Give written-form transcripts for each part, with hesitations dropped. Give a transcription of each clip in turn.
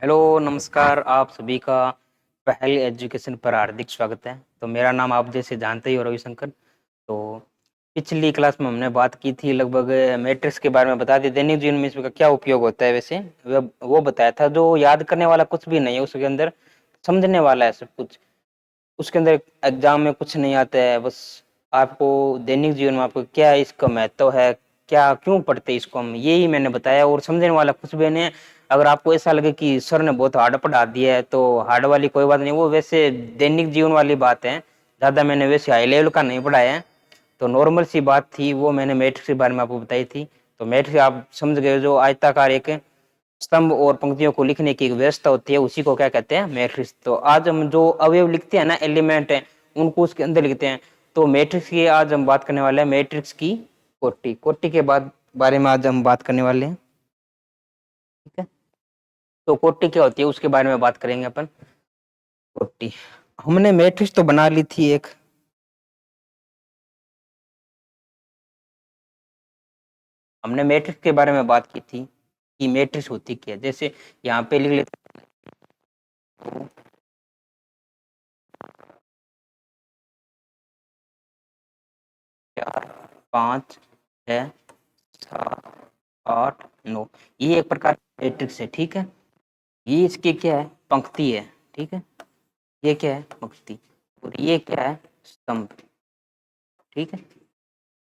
Hello, नमस्कार। आप सभी का पहल एजुकेशन पर हार्दिक स्वागत है। तो मेरा नाम आप जैसे जानते ही हो, रविशंकर। तो पिछली क्लास में हमने बात की थी लगभग मैट्रिक्स के बारे में, बता दी दैनिक जीवन में इसका क्या उपयोग होता है। वैसे वो बताया था, जो याद करने वाला कुछ भी नहीं है उसके अंदर, समझने वाला है सब कुछ। उसके अंदर एग्जाम में कुछ नहीं आता है, बस आपको दैनिक जीवन में आपको क्या इसका महत्व है, क्या क्यों पढ़ते हैं इसको हम, यही मैंने बताया। और समझने वाला कुछ भी नहीं है। अगर आपको ऐसा लगे कि सर ने बहुत हार्ड पढ़ा दिया है, तो हार्ड वाली कोई बात नहीं, वो वैसे दैनिक जीवन वाली बात है। ज़्यादा मैंने वैसे हाई लेवल का नहीं पढ़ाया है, तो नॉर्मल सी बात थी। वो मैंने मैट्रिक्स के बारे में आपको बताई थी। तो मैट्रिक्स आप समझ गए, जो आयताकार एक स्तंभ और पंक्तियों को लिखने की एक व्यवस्था होती है, उसी को क्या कहते हैं, मैट्रिक्स। तो आज हम जो अवयव लिखते हैं ना, एलिमेंट है, उनको उसके अंदर लिखते हैं। तो मैट्रिक्स की आज हम बात करने वाले हैं, मैट्रिक्स की कोटि। कोटि के बाद बारे में आज हम बात करने वाले हैं। ठीक है, तो कोटि क्या होती है उसके बारे में बात करेंगे अपन। कोटि, हमने मैट्रिक्स तो बना ली थी एक। हमने मैट्रिक्स के बारे में बात की थी कि मैट्रिक्स होती क्या है। जैसे यहाँ पे लिख लेते हैं 4 5 6 7 8 9, ये एक प्रकार का मैट्रिक्स है। ठीक है, ये इसकी क्या है, पंक्ति है। ठीक है, ये क्या है, पंक्ति। और ये क्या है, स्तंभ। ठीक है,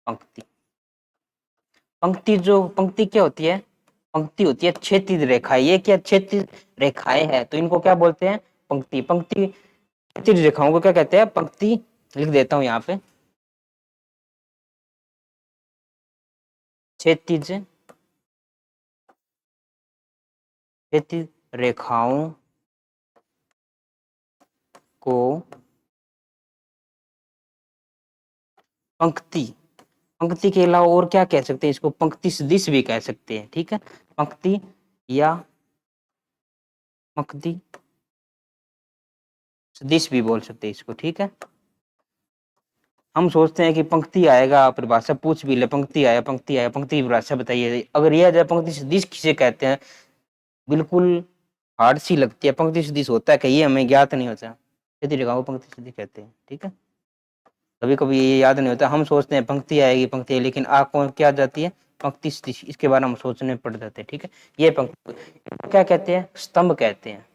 पंक्ति। पंक्ति, जो पंक्ति क्या होती है, पंक्ति होती है क्षैतिज रेखा। ये क्या क्षैतिज रेखाएं है, तो इनको क्या बोलते हैं, पंक्ति। पंक्ति क्षैतिज रेखाओं को क्या कहते हैं, पंक्ति। लिख देता हूं यहाँ पे, क्षैतिज क्षैतिज रेखाओं को पंक्ति। पंक्ति के अलावा और क्या कह सकते हैं इसको, पंक्ति सदिश भी कह सकते हैं। ठीक है, पंक्ति या पंक्ति सदिश भी बोल सकते हैं इसको। ठीक है, हम सोचते हैं कि पंक्ति आएगा, परिभाषा पूछ भी ले, पंक्ति आया, पंक्ति आया, पंक्ति की परिभाषा बताइए। अगर यह जाए पंक्ति सदिश किसे कहते हैं, बिल्कुल हार्ड सी लगती है। पंक्ति सदिश होता है कि ये हमें ज्ञात नहीं होता, यदि जगह को पंक्ति सदिश कहते हैं। ठीक है, कभी कभी ये याद नहीं होता, हम सोचते हैं पंक्ति आएगी, पंक्ति है, लेकिन आ कौन क्या जाती है, पंक्ति सदिश। इसके बारे में हम सोचने पड़ जाते हैं। ठीक है, ये पंक्ति क्या कहते हैं, स्तंभ कहते हैं।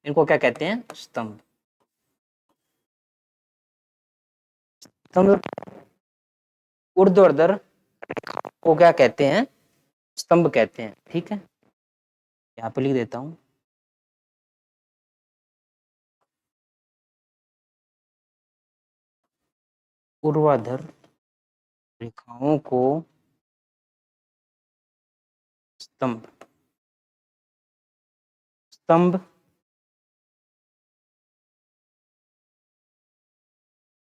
इनको क्या कहते हैं, स्तंभ। स्तंभ ऊर्ध्वाधर को क्या कहते हैं, स्तंभ कहते हैं। ठीक है, यहाँ पे लिख देता हूं, ऊर्ध्वाधर रेखाओं को स्तंभ। स्तंभ,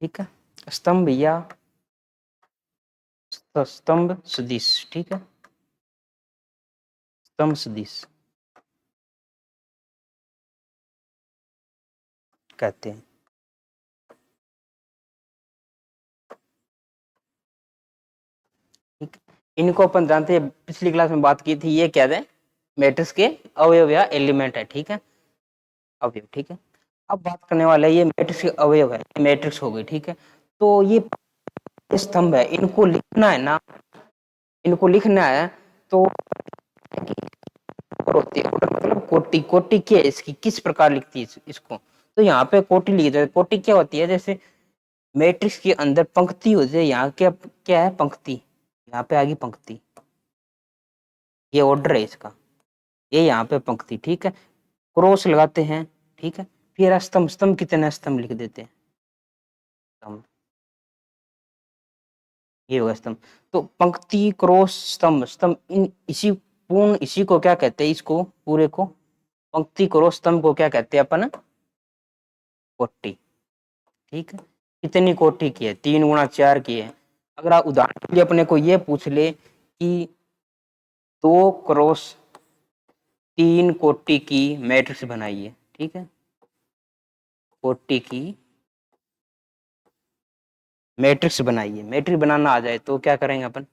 ठीक है, स्तंभ या स्तंभ सदिश। ठीक है, स्तंभ सदिश कहते हैं। ठीक, इनको अपन जानते हैं, पिछली क्लास में बात की थी। ये क्या है, मैट्रिक्स के अवयव या एलिमेंट है। ठीक है, अवयव। ठीक है, अब बात करने वाले ये मैट्रिक्स के अवयव है, मैट्रिक्स हो गई। ठीक है, तो ये स्तंभ है, इनको लिखना है ना, इनको लिखना है। तो होती है मतलब कोटि। कोटि क्या है इसकी, किस प्रकार लिखती है इसको। तो यहाँ पे कोटि लिखी जाए। कोटि क्या होती है, जैसे मैट्रिक्स के अंदर पंक्ति होती है, यहाँ क्या क्या है, पंक्ति। यहाँ पे आ गई पंक्ति, ये ऑर्डर है इसका, ये यहाँ पे पंक्ति। ठीक है, क्रॉस लगाते हैं। ठीक है, फिर स्तंभ। स्तंभ कितने स्तंभ लिख देते हैं, स्तंभ, ये होगा स्तंभ। तो पंक्ति, क्रॉस, स्तंभ। स्तंभ इन इसी पूर्ण इसी को क्या कहते हैं, इसको पूरे को पंक्ति, क्रॉस, स्तंभ को क्या कहते हैं अपन, कोटि। ठीक है, कितनी कोटि की है, 3 गुणा 4 की है। अगर आप उदाहरण के लिए अपने को ये पूछ ले कि 2 क्रॉस 3 कोटि की मैट्रिक्स बनाइए। ठीक है, कोटि की मैट्रिक्स बनाइए। मैट्रिक्स बनाना आ जाए तो क्या करेंगे अपन,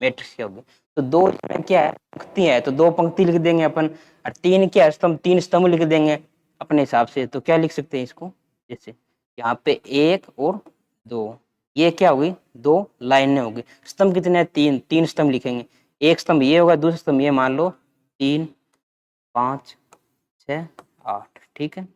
मैट्रिक्स क्या होगी। तो दो इसमें क्या है, पंक्तियां है, तो दो पंक्ति लिख देंगे अपन। और तीन क्या है, स्तंभ, तीन स्तंभ लिख देंगे अपने हिसाब से। तो क्या लिख सकते हैं इसको, जैसे यहाँ पे एक और दो, ये क्या हुई, दो लाइनें होगी। स्तंभ कितने हैं, तीन, तीन स्तंभ लिखेंगे। एक स्तंभ ये होगा, दूसरा स्तंभ ये, मान लो 3 5 6 8, ठीक है।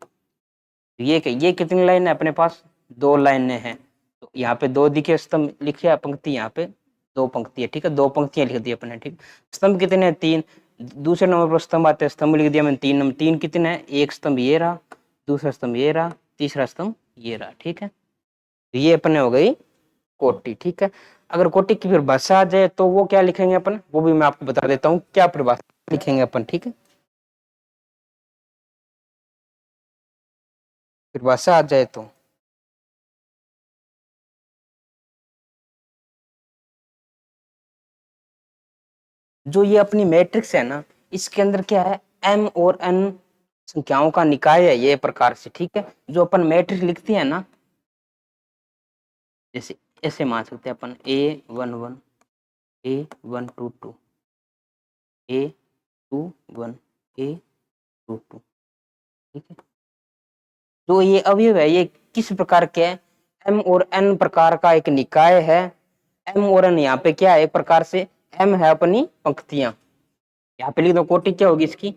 ये क्या, ये कितनी लाइन है अपने पास, दो लाइनें हैं। तो यहाँ पे दो दिखे स्तंभ लिखे, पंक्ति यहाँ पे दो पंक्ति है, ठीक है, दो पंक्तियां लिख दी अपने, ठीक। स्तंभ कितने हैं, तीन। दूसरे नंबर पर स्तंभ आते हैं, स्तंभ लिख दिया मैंने तीन। नंबर तीन कितने हैं, एक स्तंभ ये रहा, दूसरा स्तंभ ये रहा, तीसरा स्तंभ ये रहा, ठीक है। तो ये अपने हो गई कोटि, ठीक है। अगर कोटि की फिर भाषा आ जाए तो वो क्या लिखेंगे अपन, वो भी मैं आपको बता देता हूँ क्या परिभाषा लिखेंगे अपन, ठीक है। फिर भाषा आ जाए तो जो ये अपनी मैट्रिक्स है ना, इसके अंदर क्या है, m और n संख्याओं का निकाय है ये प्रकार से, ठीक है। जो अपन मैट्रिक्स लिखते हैं ना, जैसे ऐसे मान सकते हैं अपन A11 A122 A21 A22, ठीक है। जो ये अवयव है, ये किस प्रकार के है, m और n प्रकार का एक निकाय है। m और n यहाँ पे क्या है, एक प्रकार से m है अपनी पंक्तियां, यहाँ पे लिख दो कोटि क्या होगी इसकी,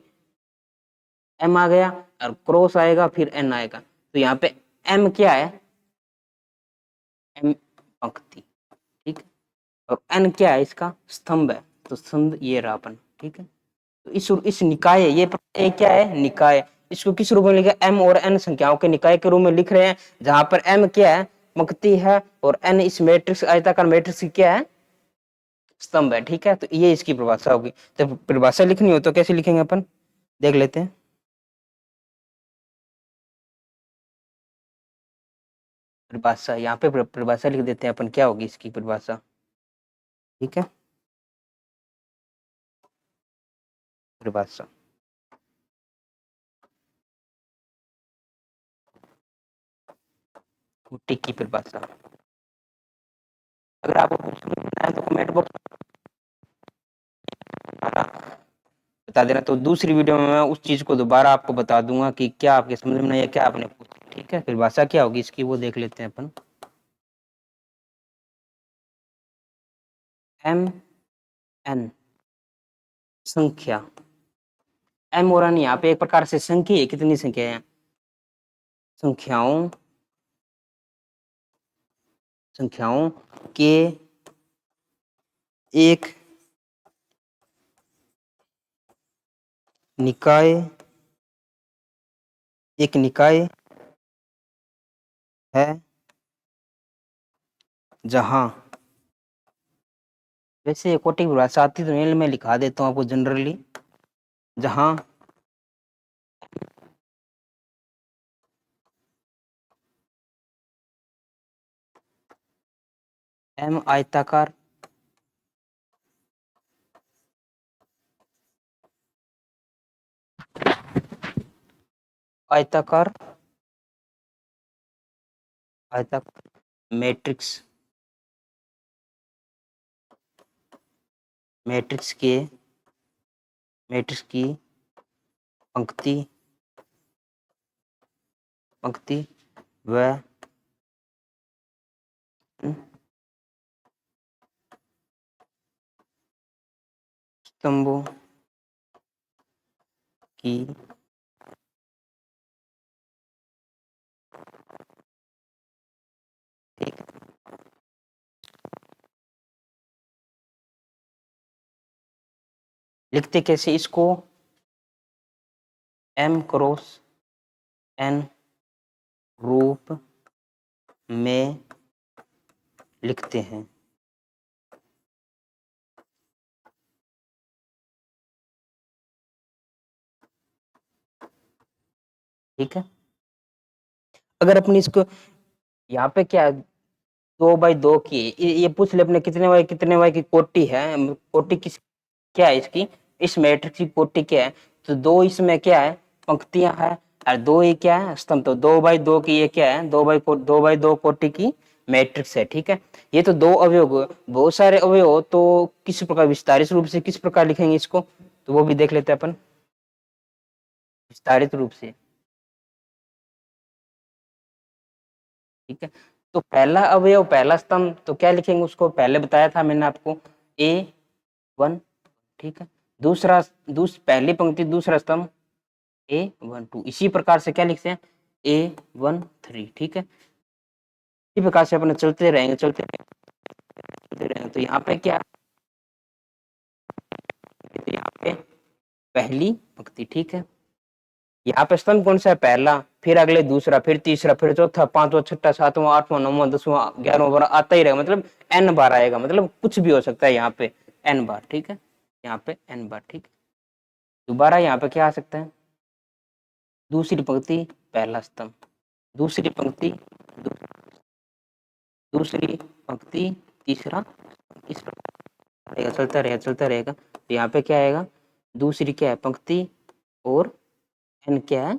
m आ गया और क्रॉस आएगा, फिर n आएगा। तो यहाँ पे m क्या है, m पंक्ति, ठीक है। और n क्या है, इसका स्तंभ है, तो स्तंभ ये रहा अपन, ठीक है। तो इस निकाय, ये क्या है, निकाय। इसको किस रूप में लिखा, m और n संख्याओं के निकाय के रूप में लिख रहे हैं, जहां पर m क्या है, पंक्ति है, और n इस मैट्रिक्स, आयताकार मैट्रिक्स की क्या है, स्तंभ है, ठीक है। तो ये इसकी परिभाषा होगी। तो परिभाषा लिखनी हो तो कैसे लिखेंगे अपन, देख लेते हैं। परिभाषा, यहाँ पे परिभाषा लिख देते हैं अपन, क्या होगी इसकी परिभाषा, ठीक है। परिभाषा, कोटि की परिभाषा, अगर आपको समझना है तो कमेंट बॉक्स बता देना। तो दूसरी वीडियो में मैं उस चीज को दोबारा आपको बता दूंगा कि क्या आपके समझ में नहीं है, क्या आपने पूछा, ठीक है। फिर भाषा क्या होगी इसकी, वो देख लेते हैं अपन। m n संख्या, m और n यहाँ पे एक प्रकार से संख्या है, कितनी संख्या है, संख्याओं संख्याओं के एक निकाय, एक निकाय है, जहां, वैसे कोटि की परिभाषा आती तो नहीं, मैं लिखा देता हूँ आपको जनरली, जहां m आयताकार आयताकार आयताकार मैट्रिक्स, मैट्रिक्स के मैट्रिक्स की पंक्ति पंक्ति व स्तंभों की ठीक, लिखते कैसे इसको, m क्रॉस n रूप में लिखते हैं, ठीक है। अगर अपनी इसको यहाँ पे क्या है, 2 बाई 2 की, ये पूछ ले अपने कितने बाई की कोटि है, कोटि किस, क्या है इसकी, इस मैट्रिक्स की कोटि क्या है। तो दो इसमें क्या है, पंक्तियां है, और दो ये क्या है, स्तंभ। तो 2 बाई 2 की ये क्या है, 2 बाई 2 कोटि की मैट्रिक्स है। ठीक है, ये तो दो अवयव हुए, बहुत सारे अवयव हो तो किस प्रकार विस्तारित रूप से किस प्रकार लिखेंगे इसको, तो वो भी देख लेते हैं अपन विस्तारित रूप से। ठीक है, तो पहला अवयव पहला स्तंभ तो क्या लिखेंगे उसको, पहले बताया था मैंने आपको A1। ठीक है, दूसरा पहली पंक्ति दूसरा स्तंभ A12, इसी प्रकार से क्या लिखते हैं A13। ठीक है, इसी प्रकार से अपने चलते रहेंगे तो यहाँ पे क्या, तो यहाँ पे पहली पंक्ति। ठीक है, यहाँ पे स्तंभ कौन सा है, पहला, फिर अगले दूसरा, फिर तीसरा, फिर चौथा, पांचवा, छठा, सातवां, आठवां, नौवां, 10वां, 11वां, 12वां आता ही रहेगा, मतलब n बार आएगा, मतलब कुछ भी हो सकता है यहाँ पे n बार। ठीक है, यहाँ पे n बार। ठीक है, दोबारा यहाँ पे क्या आ सकता है, दूसरी पंक्ति पहला स्तंभ, दूसरी पंक्ति दूसरी पंक्ति तीसरा, इस प्रकार चलता रहेगा। तो यहाँ पे क्या आएगा, दूसरी क्या है पंक्ति और n क्या है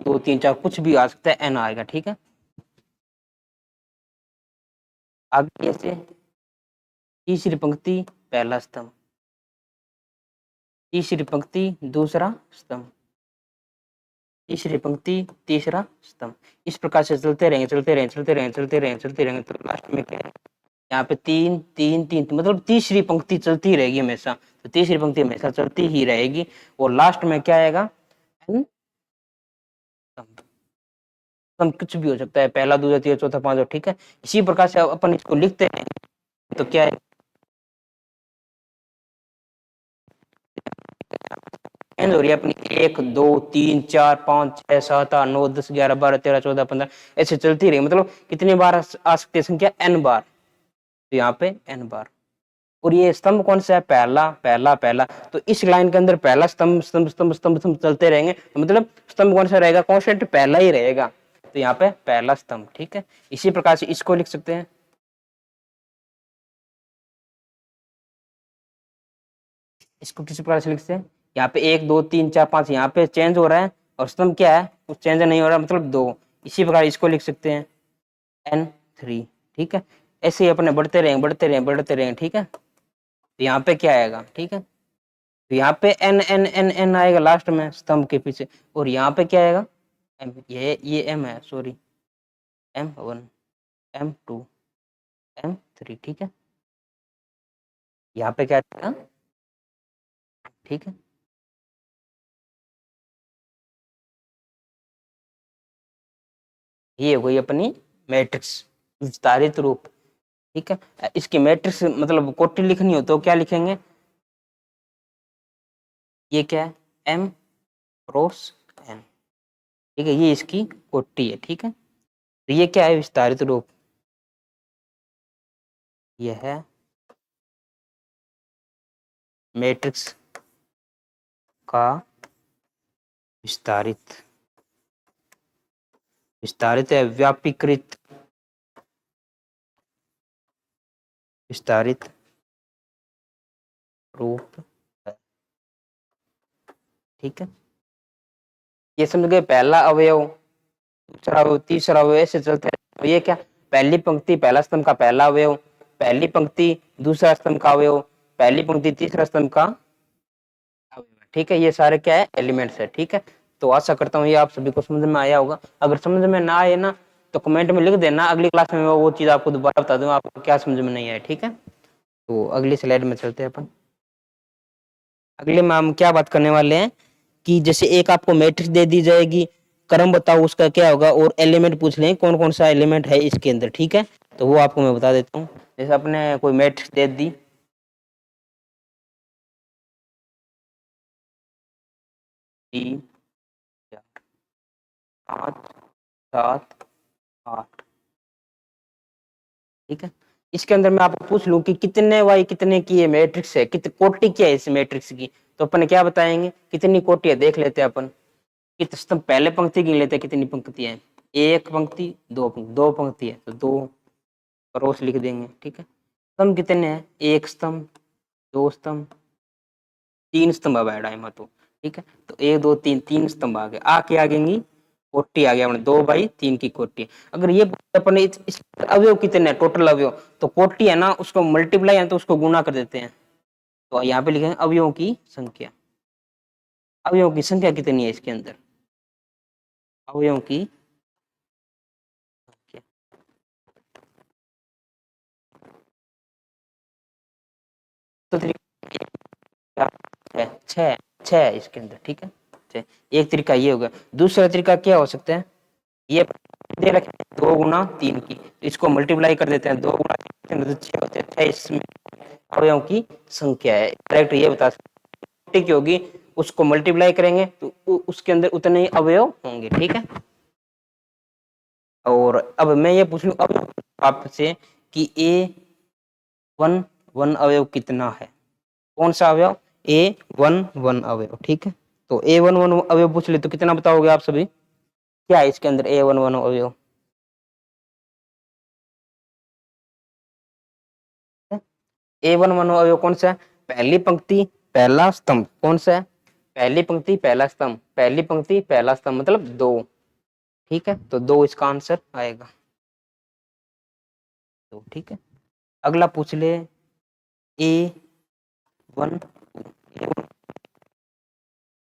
2 3 4 कुछ भी आ सकता है, n आएगा। ठीक है, आगे ऐसे तीसरी पंक्ति पहला स्तंभ, तीसरी पंक्ति दूसरा स्तंभ, तीसरी पंक्ति तीसरा स्तंभ, इस प्रकार से चलते रहेंगे तो लास्ट में क्या है, यहाँ पे 3 3 3 मतलब तीसरी पंक्ति चलती रहेगी हमेशा, तो तीसरी पंक्ति हमेशा चलती ही रहेगी और लास्ट में क्या आएगा n स्तंभ, कुछ भी हो सकता है, पहला दूसरा तीसरा चौथा पांचवा। ठीक है, इसी प्रकार से अपन इसको लिखते हैं तो क्या है, हो रही है अपनी 1 2 3 4 5 6 7 8 9 10 11 12 13 14 15 ऐसे चलती रही, मतलब कितनी बार आ सकती है संख्या n बार, तो यहाँ पे n बार। और ये स्तंभ कौन सा है, पहला पहला पहला, तो इस लाइन के अंदर पहला स्तंभ स्तंभ स्तंभ स्तंभ स्तंभ चलते रहेंगे, तो मतलब स्तंभ कौन सा रहेगा, कॉन्स्टेंट पहला ही रहेगा, तो यहाँ पे पहला स्तंभ। ठीक है, इसी प्रकार से इसको लिख सकते हैं, इसको किसी प्रकार से लिखते हैं, यहाँ पे 1 2 3 4 5 यहाँ पे चेंज हो रहा है और स्तंभ क्या है कुछ चेंज नहीं हो रहा, मतलब 2, इसी प्रकार इसको लिख सकते हैं n3। ठीक है, ऐसे ही अपने बढ़ते रहेंगे। ठीक है, तो यहाँ पे क्या आएगा, ठीक है, तो यहाँ पे n n n n आएगा लास्ट में स्तंभ के पीछे, और यहाँ पे क्या आएगा m, ये m है, सॉरी m1 m2 m3। ठीक है, यहाँ पे क्या आएगा, ठीक है, ये हो गई अपनी मैट्रिक्स विस्तारित रूप। ठीक है, इसकी मैट्रिक्स मतलब कोटि लिखनी हो तो क्या लिखेंगे, ये क्या है m क्रॉस n। ठीक है, ये इसकी कोटि है। ठीक है, तो ये क्या है विस्तारित रूप, यह है मैट्रिक्स का विस्तारित विस्तारित है व्यापीकृत विस्तारित रूप है। ठीक है, ये समझ गए, पहला अवयव दूसरा अवयव तीसरा अवयव ऐसे चलते हैं, तो ये क्या, पहली पंक्ति पहला स्तंभ का पहला अवयव, पहली पंक्ति दूसरा स्तंभ का अवयव, पहली पंक्ति तीसरा स्तंभ का अवयव। ठीक है, ये सारे क्या है एलिमेंट्स है। ठीक है, तो आशा करता हूँ ये आप सभी को समझ में आया होगा, अगर समझ में ना आए ना तो कमेंट में लिख देना, अगली क्लास में मैं वो चीज आपको दोबारा बता दूंगा आपको क्या समझ में नहीं आया। ठीक है, तो अगली स्लाइड में चलते हैं अपन, अगले में हम क्या बात करने वाले हैं कि जैसे एक आपको मैट्रिक्स दे दी जाएगी, क्रम बताओ उसका क्या होगा, और एलिमेंट पूछ लें कौन कौन सा एलिमेंट है इसके अंदर। ठीक है, तो वो आपको मैं बता देता हूँ, जैसे अपने कोई मैट्रिक्स दे दी, 3 4 5 7 8। ठीक है, इसके अंदर मैं आपको पूछ लूं कि कितने बाई कितने की ये मैट्रिक्स है, कितनी कोटि क्या है इस मैट्रिक्स की, तो अपन क्या बताएंगे, कितनी कोटि है देख लेते हैं अपन, कितने स्तंभ पहले पंक्ति गिन लेते हैं कितनी पंक्तियां हैं, एक पंक्ति दो पंक्ति है तो 2 क्रॉस लिख देंगे। ठीक है, स्तंभ कितने हैं, एक स्तंभ, दो स्तंभ, 3 स्तंभ अब ऐड आए तो। ठीक है, तो 1 2 3 3 स्तंभ आ गए, आ क्या आ गएंगी कोटि आ गया, 2 बाई 3 की कोटि। अगर ये अपने इस अवयव कितने हैं, टोटल अवयव, तो कोटि है ना, उसको मल्टीप्लाई है तो उसको गुना कर देते हैं। तो यहाँ पे लिखेंगे अवयवों की संख्या। अवयवों की संख्या कितनी है इसके अंदर, अवयवों की संख्या। तो तरीका छह, छह है इसके अंदर, ठीक है छह। एक तरीका ये होगा। दूसरा तरीका क्या हो सकता है, ये दे रखे दो गुना तीन की, तो इसको मल्टीप्लाई कर देते हैं, दो गुना तीन तो छह होते हैं, छह इसमें अवयवों की संख्या है। करेक्ट ये बता सकते की होगी, उसको मल्टीप्लाई करेंगे तो उसके अंदर उतने ही अवयव होंगे, ठीक है। और अब मैं ये पूछ लूं अब आपसे कि ए वन वन अवयव कितना है, कौन सा अवयव, ए वन वन अवयव, ठीक है। तो ए वन वन अवयव पूछ ले तो कितना बताओगे आप सभी, क्या है इसके अंदर ए वन वन अवयव, ए वन वन अवयव कौन सा है, पहली पंक्ति पहला स्तंभ, कौन सा है, पहली पंक्ति पहला स्तंभ, पहली पंक्ति पहला स्तंभ मतलब दो, ठीक है। तो दो इसका आंसर आएगा, दो, ठीक है। अगला पूछ ले ए वन,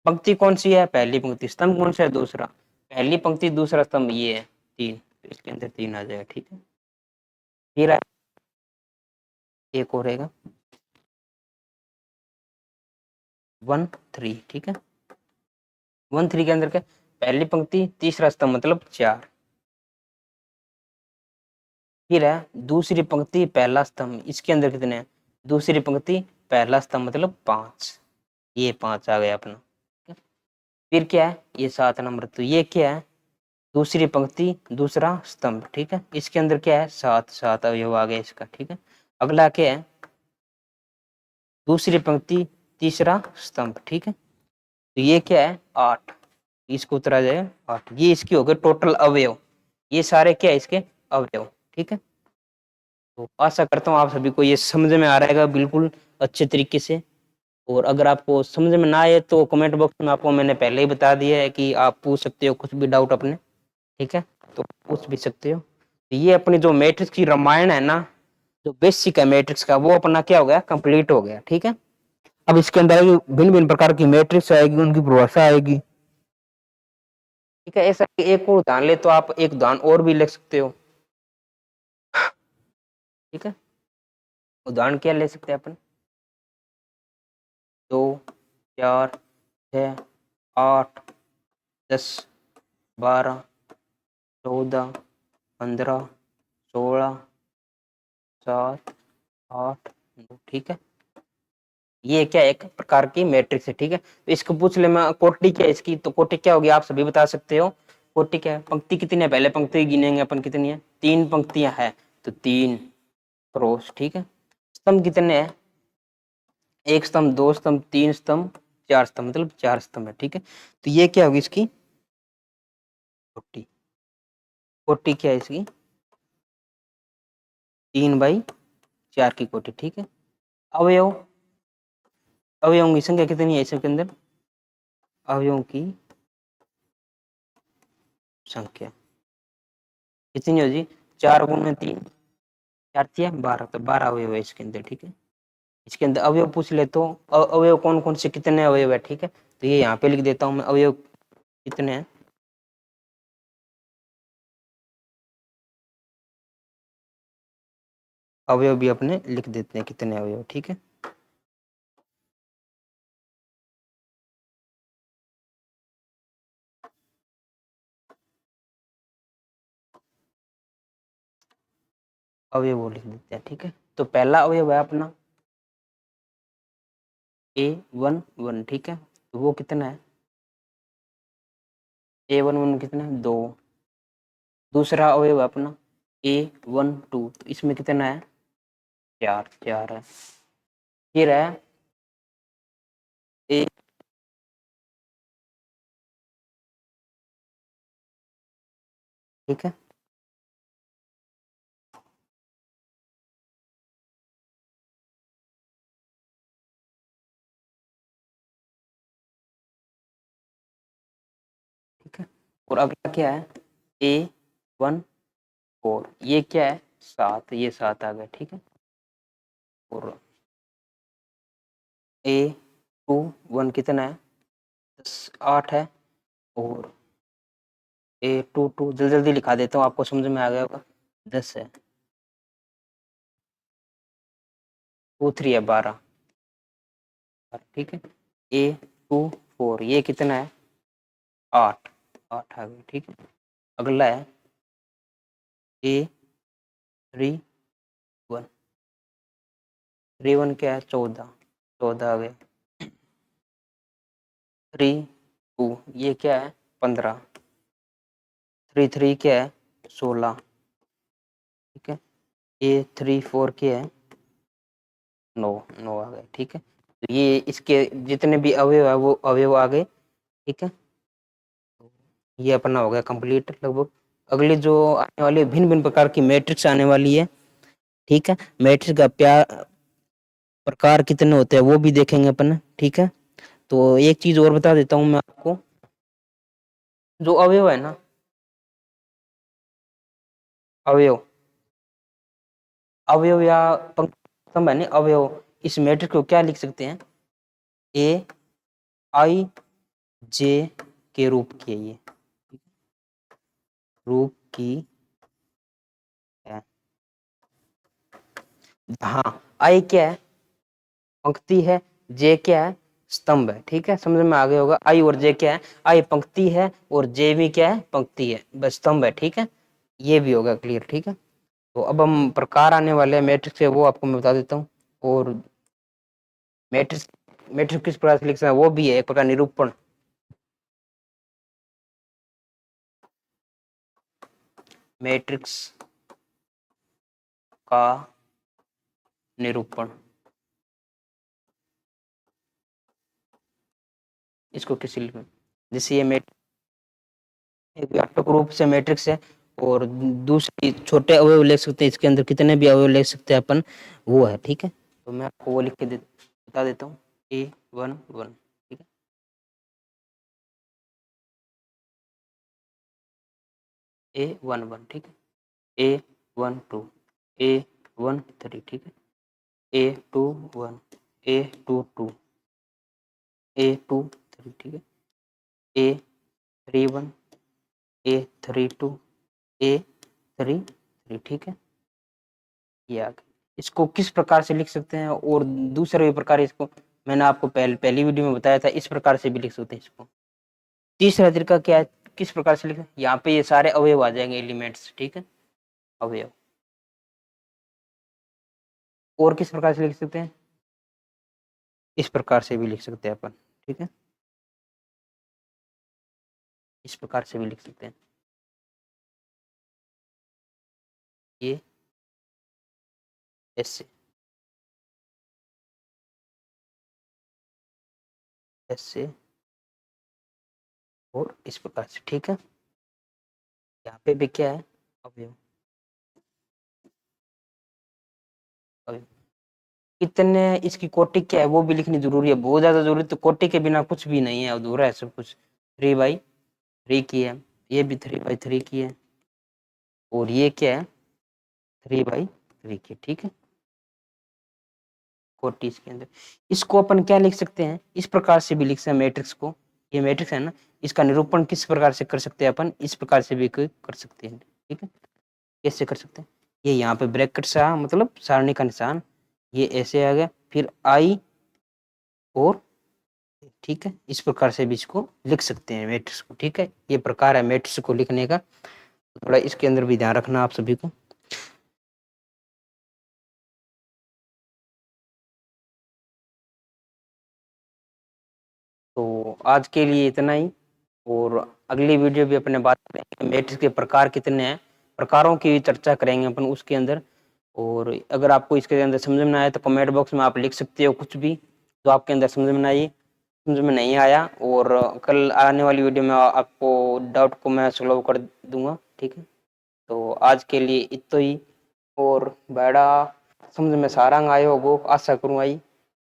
पंक्ति कौन सी है, पहली पंक्ति, स्तंभ कौन सा है, दूसरा, पहली पंक्ति दूसरा स्तंभ ये है तीन, तो इसके अंदर तीन आ जाएगा, ठीक है। फिर एक और रहेगा वन थ्री, ठीक है। वन थ्री के अंदर क्या, पहली पंक्ति तीसरा स्तंभ मतलब चार, फिर है दूसरी पंक्ति पहला स्तंभ, इसके अंदर कितने हैं, दूसरी पंक्ति पहला स्तंभ मतलब पांच, ये पांच आ गया अपना। फिर क्या है ये सात नंबर, तो ये क्या है, दूसरी पंक्ति दूसरा स्तंभ, ठीक है। इसके अंदर क्या है सात, सात अवयव आ गया इसका, ठीक है। अगला क्या है, दूसरी पंक्ति तीसरा स्तंभ, ठीक है। तो ये क्या है आठ, इसको उतरा जाए आठ, ये इसकी हो गए टोटल अवयव, ये सारे क्या है इसके अवयव, ठीक है। तो आशा करता हूँ आप सभी को ये समझ में आ रहेगा बिल्कुल अच्छे तरीके से। और अगर आपको समझ में ना आए तो कमेंट बॉक्स में आपको मैंने पहले ही बता दिया है कि आप पूछ सकते हो कुछ भी डाउट अपने, ठीक है, तो पूछ भी सकते हो। तो ये अपनी जो मैट्रिक्स की रामायण है ना, जो बेसिक है मैट्रिक्स का, वो अपना क्या हो गया कंप्लीट हो गया, ठीक है। अब इसके अंदर भिन्न भिन्न प्रकार की मैट्रिक्स आएगी, उनकी परिभाषा आएगी, ठीक है। ऐसा एक और उदाहरण ले तो आप एक उदाहरण और भी लिख सकते हो, ठीक है। उदाहरण क्या ले सकते हैं अपन, दो, चार, छः, आठ, 10, 12, 14, 15, 16, 7, 8, 9, ठीक है। ये क्या एक प्रकार की मैट्रिक्स है, ठीक है। तो इसको पूछ ले मैं कोटि क्या है इसकी, तो कोटि क्या होगी आप सभी बता सकते हो, कोटि क्या है, पंक्ति कितनी है, पहले पंक्ति गिनेंगे अपन कितनी है, तीन पंक्तियां है तो तीन क्रॉस, ठीक है। स्तंभ कितने हैं, एक स्तंभ, दो स्तंभ, तीन स्तंभ, चार स्तंभ मतलब चार स्तंभ है, ठीक है। तो ये क्या होगी इसकी कोटि, कोटि क्या है इसकी, तीन बाई चार की कोटि, ठीक है। अवयव, अवयवों की संख्या कितनी है इसके अंदर, अवयवों की संख्या कितनी हो जी, चार गुना तीन, चार तिया बारह, तो बारह अवयव है इसके अंदर, ठीक है। इसके अंदर अवयव पूछ ले तो अवयव कौन कौन से कितने अवयव है, ठीक है। तो ये यहाँ पे लिख देता हूँ मैं अवयव कितने हैं, अवयव भी अपने लिख देते हैं कितने अवयव, ठीक है। अवयव वो लिख देते हैं, ठीक है। तो पहला अवयव है अपना ए वन वन, ठीक है। तो वो कितना है, ए वन वन कितना है दो। दूसरा अवयव है अपना ए वन टू, तो इसमें कितना है चार, चार है। फिर है ए, ठीक है। ठीक है। और अगला क्या है ए वन 4, ये क्या है 7, ये 7 आ गया, ठीक है। और A21 कितना है 8 है। और A22 जल्दी जल्दी लिखा देता हूँ, आपको समझ में आ गया होगा, 10 है। 23 है 12, ठीक है। A24 ये कितना है 8, 8 आ गया, ठीक है। अगला है A31, 31 क्या है 14, 14 आ गया। 32 ये क्या है 15, 33 क्या है 16, ठीक है। A34 क्या है 9, 9 आ गए, ठीक है। तो ये इसके जितने भी अवयव है वो अवयव आ गए, ठीक है। ये अपना हो गया कंप्लीट लगभग। अगली जो आने वाली भिन्न भिन्न प्रकार की मैट्रिक्स आने वाली है, ठीक है। मैट्रिक्स का प्रकार कितने होते हैं वो भी देखेंगे अपन, ठीक है। तो एक चीज और बता देता हूँ मैं आपको, जो अवयव है ना, अवयव अवयव या स्तंभ है ना, अवयव, इस मैट्रिक्स को क्या लिख सकते हैं, ए आई जे के रूप की है, ये रूप की है। हाँ, आई क्या है पंक्ति है, जे क्या है स्तंभ है, ठीक है। समझ में आ गया होगा, आई और जे क्या है, आई पंक्ति है और जे भी क्या है पंक्ति है, बस स्तंभ है, ठीक है। ये भी होगा क्लियर, ठीक है। तो अब हम प्रकार आने वाले हैं मैट्रिक्स है वो आपको मैं बता देता हूँ। और मैट्रिक्स मैट्रिक्स किस प्रकार से लिख सकते हैं वो भी है एक प्रकार निरूपण। मैट्रिक्स का निरूपण, इसको किसी जैसे ये एक व्यापक रूप से मैट्रिक्स है, और दूसरी छोटे अवयव ले सकते हैं, इसके अंदर कितने भी अवयव ले सकते हैं अपन, वो है, ठीक है। तो मैं आपको वो लिख के बता देता हूँ, A11, ठीक है। A11, ठीक है। A12, A13, ठीक है। A21, A22, A23, ठीक है। A31, A32, A33, ठीक है। ये आ गया। इसको किस प्रकार से लिख सकते हैं, और दूसरे भी प्रकार इसको मैंने आपको पहली वीडियो में बताया था, इस प्रकार से भी लिख सकते हैं इसको। तीसरा तरीका क्या है, किस प्रकार से लिखें, यहाँ पे ये सारे अवयव आ जाएंगे एलिमेंट्स, ठीक है, अवयव। और किस प्रकार से लिख सकते हैं, इस प्रकार से भी लिख सकते हैं अपन, ठीक है। इस प्रकार से भी लिख सकते हैं, ये ऐसे ऐसे और इस प्रकार से, ठीक है। यहाँ पे भी क्या है अवयव, अवयव कितने, इसकी कोटि क्या है वो भी लिखनी जरूरी है, बहुत ज्यादा जरूरी, तो कोटि के बिना कुछ भी नहीं है, अधूरा है सब कुछ। 3/3 की है, ये भी 3/3 की है, और ये क्या है 3/3 की, ठीक है। कोटि इसके अंदर, इसको अपन क्या लिख सकते हैं, इस प्रकार से भी लिख सकते हैं मैट्रिक्स को। ये मैट्रिक्स है ना, इसका निरूपण किस प्रकार से कर सकते हैं अपन, इस प्रकार से भी कर सकते हैं, ठीक है। कैसे कर सकते हैं, ये यहाँ पे ब्रैकेट सा मतलब सारणी का निशान, ये ऐसे आ गया, फिर आई और, ठीक है, इस प्रकार से भी इसको लिख सकते हैं मैट्रिक्स को, ठीक है। ये प्रकार है मैट्रिक्स को लिखने का, थोड़ा इसके अंदर भी ध्यान रखना आप सभी को। तो आज के लिए इतना ही, और अगली वीडियो भी अपने बात करेंगे मैट्रिक्स के प्रकार कितने हैं, प्रकारों की चर्चा करेंगे अपन उसके अंदर। और अगर आपको इसके अंदर समझ में आए तो कमेंट बॉक्स में आप लिख सकते हो कुछ भी जो आपके अंदर समझ में आई, समझ में नहीं आया, और कल आने वाली वीडियो में आपको डाउट को मैं सॉल्व कर दूंगा, ठीक है। तो आज के लिए इतना ही, और बड़ा समझ में सारंग आयो होगो आशा करूँ आई,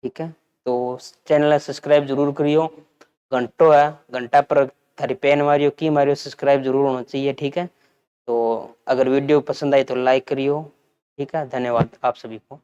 ठीक है। तो चैनल सब्सक्राइब जरूर करियो, घंटो है घंटा पर थारी पेन मारियो की मारियो सब्सक्राइब जरूर होना चाहिए, ठीक है। तो अगर वीडियो पसंद आई तो लाइक करियो। ठीक है, धन्यवाद आप सभी को।